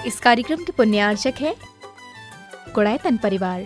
इस कार्यक्रम के पुण्यार्चक है गुणायतन परिवार।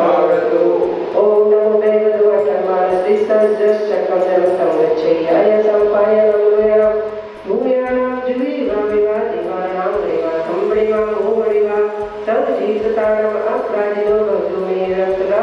ओम नमो भगवते चक्रम जलम गच्छेय संपायनम लोयम भूम्यां जुवीवा देवानां देवा कंबड़िवा मोमड़िवा सब जीवतारम अपराजिनो भक्तु मे रत्रा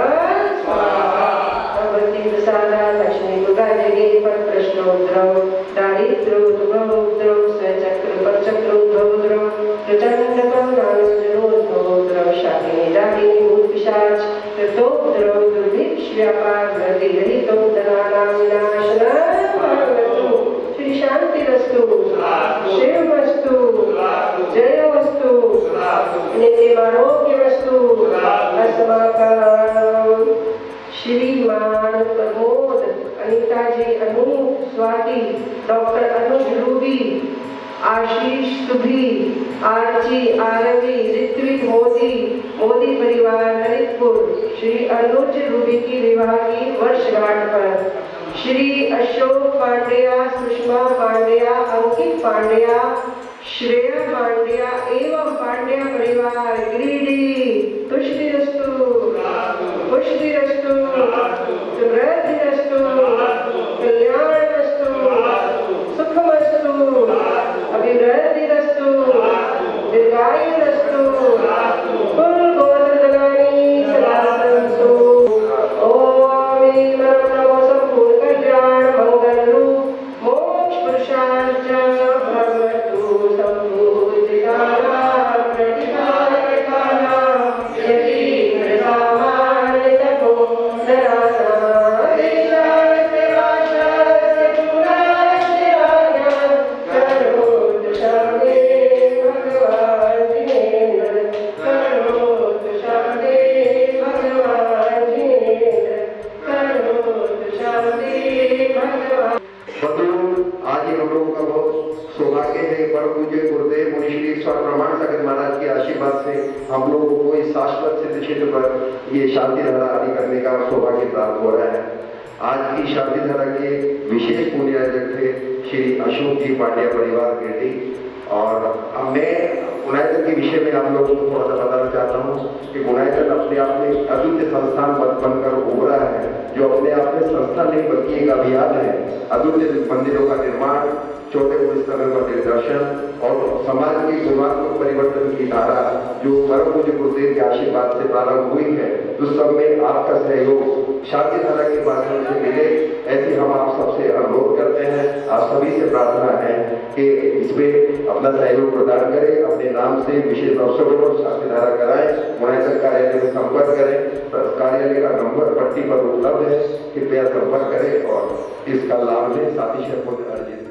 स्वाहा भगवती प्रसादा लक्ष्मी दुर्गा जगे पर प्रश्नोत्तरम दारिद्र्यो दुर्गोत्तरम स्वचक्र पर चक्रोत्तरम प्रचंड करुणानुजनोत्तरम शाकिनी डाकिनी भूत पिशाच कृतोत्तरम दुर्भिक्ष व्यापार वृद्धि रहितो धनानां विनाशनं भवतु श्री शांति रस्तु शिव वस्तु जय वस्तु नित्यमारोग्य वस्तु अस्माकं श्रीमान प्रमोद अनीता जी अनूप स्वाति डॉक्टर अनुज रूबी आशीष सुभी आरची आरवी ऋत्विक मोदी मोदी परिवार ललितपुर श्री अनुज रूबी की विवाह की वर्षगांठ पर श्री अशोक पांड्या सुषमा पांड्या अंकित पांड्या श्रेया पांड्या एवं पांड्या परिवार गिरिडीह तुष्टिरस्तु पुष्टिरस्तु समृद्धिरस्तु कल्याणमस्तु सुखमस्तु अभिवृद्धिरस्तु दीर्घायुरस्तु कुल गोत्रधनानि सदा सन्तु ओम नमो संपूर्ण कल्याण मंगल रूप मोक्ष पुरुषार्थ भगवतु संपूजिताना प्रतिकारकाना यति प्रसामान्य तपो नराना देशास्य वाशास्य पुरास्य राजा करोतु शान्ति भगवान् जिनेन्द्र करोतु शान्ति भगवान् जिनेन्द्र करोतु शान्ति भगवान्। आज हम लोगों का बहुत सौभाग्य है। परम पूज्य गुरुदेव मुनि श्री स्वामी प्रमाण सागर महाराज के आशीर्वाद से हम लोगों को इस शाश्वत सिद्ध क्षेत्र पर ये शांति धारा आदि करने का सौभाग्य प्राप्त हो रहा है। आज की शांति धारा के विशेष पुण्यार्जक थे श्री अशोक जी पांड्या परिवार गिरडी। और अब मैं गुणायतन के विषय में आप लोगों को थोड़ा सा बताना चाहता हूँ कि गुणायतन अपने आप में अद्वितीय संस्थान बनकर उभरा है, जो अपने आप में संस्था नहीं बल्कि एक अभियान है। अद्वितीय मंदिरों का निर्माण, छोटे पुस्तकों का निर्देशन और समाज के गुणात्मक परिवर्तन की धारा जो परम पूज्य गुरुदेव के आशीर्वाद से प्रारंभ हुई है, उस सब में आपका सहयोग शांति धारा के माध्यम से मिले, ऐसे हम आप सबसे अनुरोध करते हैं। आप सभी से प्रार्थना है कि इसमें अपना सहयोग प्रदान करें, अपने नाम से विशेष अवसरों पर शांति धारा कराएं, गुणायतन कार्यालय में संपर्क करें। कार्यालय का नंबर पट्टी पर उपलब्ध है, कृपया संपर्क करें और इसका लाभ लें, साथी को अर्जित करें।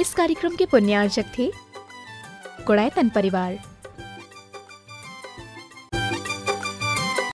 इस कार्यक्रम के पुण्यार्जक थे गुणायतन परिवार।